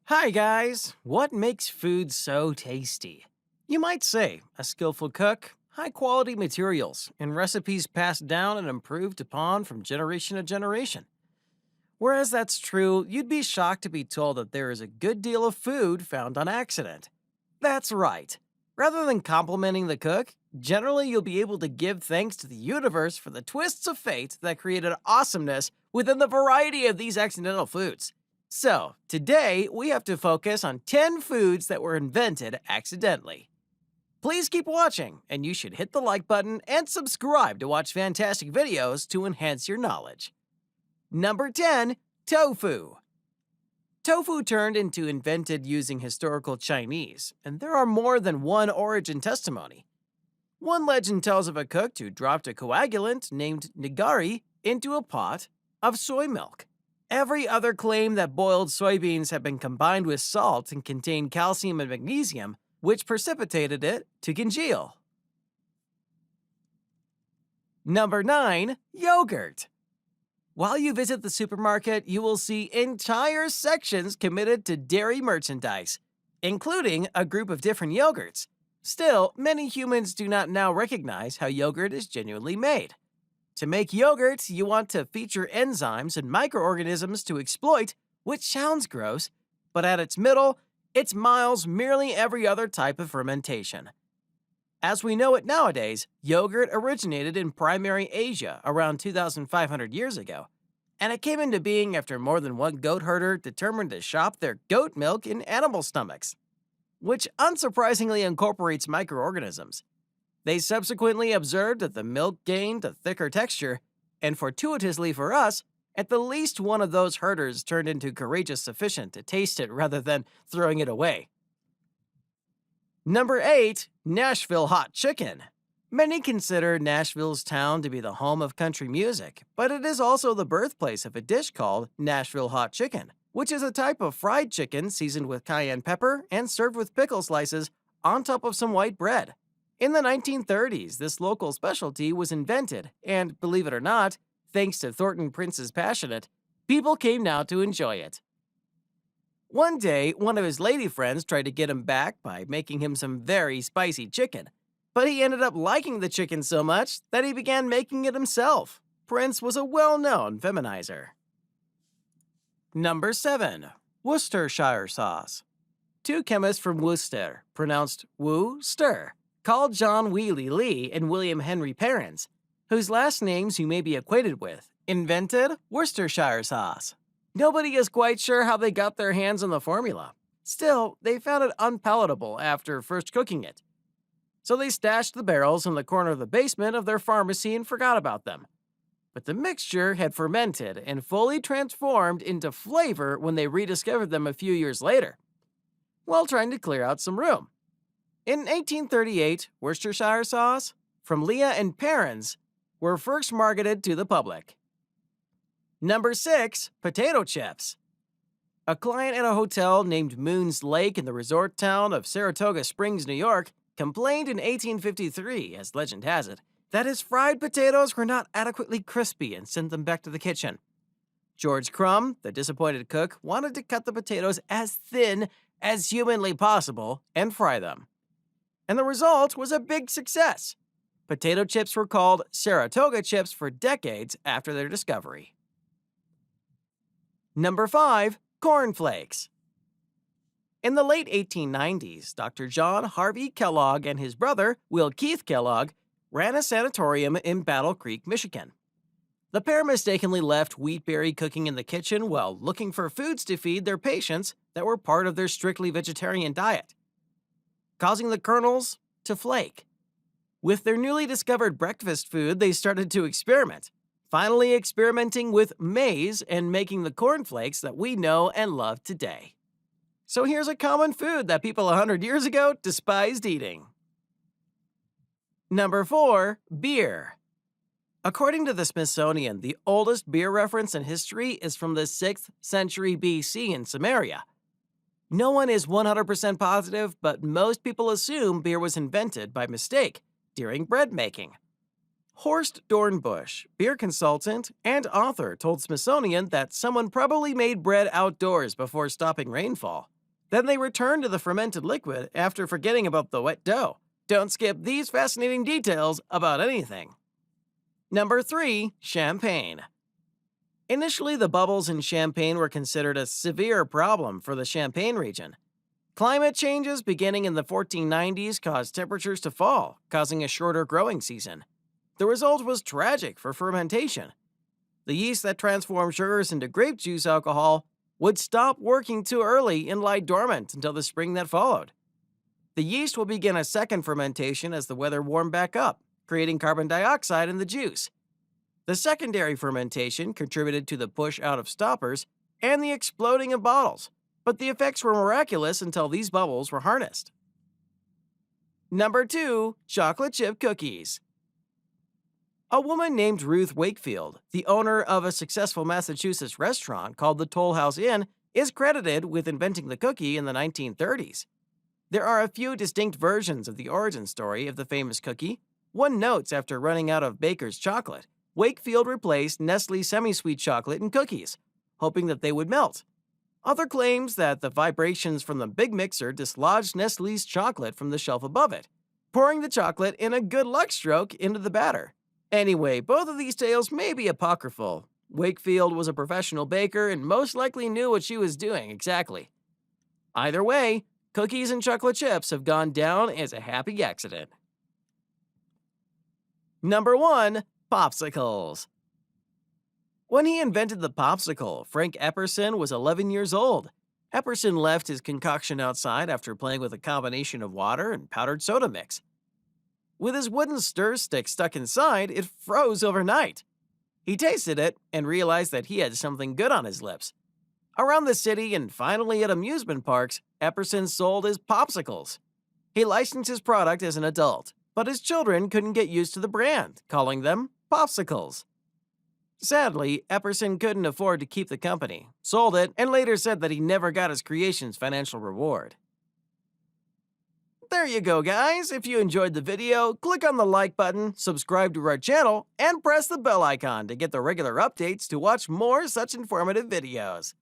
Hi guys! What makes food so tasty? You might say a skillful cook, high quality materials, and recipes passed down and improved upon from generation to generation. Whereas that's true, you'd be shocked to be told that there is a good deal of food found on accident. That's right. Rather than complimenting the cook, generally you'll be able to give thanks to the universe for the twists of fate that created awesomeness within the variety of these accidental foods. So, today we have to focus on 10 foods that were invented accidentally. Please keep watching, and you should hit the like button and subscribe to watch fantastic videos to enhance your knowledge. Number 10, tofu. Tofu turned into invented using historical Chinese, and there are more than one origin testimony. One legend tells of a cook who dropped a coagulant named nigari into a pot of soy milk. Every other claim that boiled soybeans had been combined with salt and contained calcium and magnesium, which precipitated it to congeal. Number 9, yogurt. While you visit the supermarket, you will see entire sections committed to dairy merchandise, including a group of different yogurts. Still, many humans do not now recognize how yogurt is genuinely made. To make yogurt, you want to feature enzymes and microorganisms to exploit, which sounds gross, but at its middle, it's miles merely every other type of fermentation. As we know it nowadays, yogurt originated in primary Asia around 2,500 years ago, and it came into being after more than one goat herder determined to shop their goat milk in animal stomachs, which unsurprisingly incorporates microorganisms. They subsequently observed that the milk gained a thicker texture, and fortuitously for us, at the least one of those herders turned into courageous sufficient to taste it rather than throwing it away. Number 8, Nashville Hot Chicken. Many consider Nashville's town to be the home of country music, but it is also the birthplace of a dish called Nashville Hot Chicken, which is a type of fried chicken seasoned with cayenne pepper and served with pickle slices on top of some white bread. In the 1930s, this local specialty was invented, and believe it or not, thanks to Thornton Prince's Passionate, people came now to enjoy it. One day, one of his lady friends tried to get him back by making him some very spicy chicken, but he ended up liking the chicken so much that he began making it himself. Prince was a well-known feminizer. Number 7, Worcestershire sauce. Two chemists from Worcester, pronounced Woo-ster, called John Wheely Lee and William Henry Perrins, whose last names you may be acquainted with, invented Worcestershire sauce. Nobody is quite sure how they got their hands on the formula. Still, they found it unpalatable after first cooking it. So they stashed the barrels in the corner of the basement of their pharmacy and forgot about them. But the mixture had fermented and fully transformed into flavor when they rediscovered them a few years later, while trying to clear out some room. In 1838, Worcestershire sauce from Leah and Perrins were first marketed to the public. Number 6, potato chips. A client at a hotel named Moon's Lake in the resort town of Saratoga Springs, New York, complained in 1853, as legend has it, that his fried potatoes were not adequately crispy and sent them back to the kitchen. George Crumb, the disappointed cook, wanted to cut the potatoes as thin as humanly possible and fry them. And the result was a big success. Potato chips were called Saratoga chips for decades after their discovery. Number 5, cornflakes. In the late 1890s, Dr. John Harvey Kellogg and his brother, Will Keith Kellogg, ran a sanatorium in Battle Creek, Michigan. The pair mistakenly left wheatberry cooking in the kitchen while looking for foods to feed their patients that were part of their strictly vegetarian diet, causing the kernels to flake. With their newly discovered breakfast food, they started to experiment, finally experimenting with maize and making the cornflakes that we know and love today. So here's a common food that people 100 years ago despised eating. Number 4, beer. According to the Smithsonian, the oldest beer reference in history is from the 6th century BC in Samaria. No one is 100% positive, but most people assume beer was invented by mistake during bread making. Horst Dornbusch, beer consultant and author, told Smithsonian that someone probably made bread outdoors before stopping rainfall. Then they returned to the fermented liquid after forgetting about the wet dough. Don't skip these fascinating details about anything. Number 3. Champagne. Initially, the bubbles in Champagne were considered a severe problem for the Champagne region. Climate changes beginning in the 1490s caused temperatures to fall, causing a shorter growing season. The result was tragic for fermentation. The yeast that transformed sugars into grape juice alcohol would stop working too early and lie dormant until the spring that followed. The yeast will begin a second fermentation as the weather warmed back up, creating carbon dioxide in the juice. The secondary fermentation contributed to the push out of stoppers and the exploding of bottles, but the effects were miraculous until these bubbles were harnessed. Number 2. Chocolate chip cookies. A woman named Ruth Wakefield, the owner of a successful Massachusetts restaurant called the Toll House Inn, is credited with inventing the cookie in the 1930s. There are a few distinct versions of the origin story of the famous cookie. One notes after running out of baker's chocolate, Wakefield replaced Nestle semi-sweet chocolate in cookies, hoping that they would melt. Other claims that the vibrations from the big mixer dislodged Nestle's chocolate from the shelf above it, pouring the chocolate in a good luck stroke into the batter. Anyway, both of these tales may be apocryphal. Wakefield was a professional baker and most likely knew what she was doing exactly. Either way, cookies and chocolate chips have gone down as a happy accident. Number 1. Popsicles. When he invented the popsicle, Frank Epperson was 11 years old. Epperson left his concoction outside after playing with a combination of water and powdered soda mix. With his wooden stir stick stuck inside, it froze overnight. He tasted it and realized that he had something good on his lips. Around the city and finally at amusement parks, Epperson sold his popsicles. He licensed his product as an adult, but his children couldn't get used to the brand, calling them popsicles. Sadly, Epperson couldn't afford to keep the company, sold it, and later said that he never got his creation's financial reward. There you go, guys. If you enjoyed the video, click on the like button, subscribe to our channel, and press the bell icon to get the regular updates to watch more such informative videos.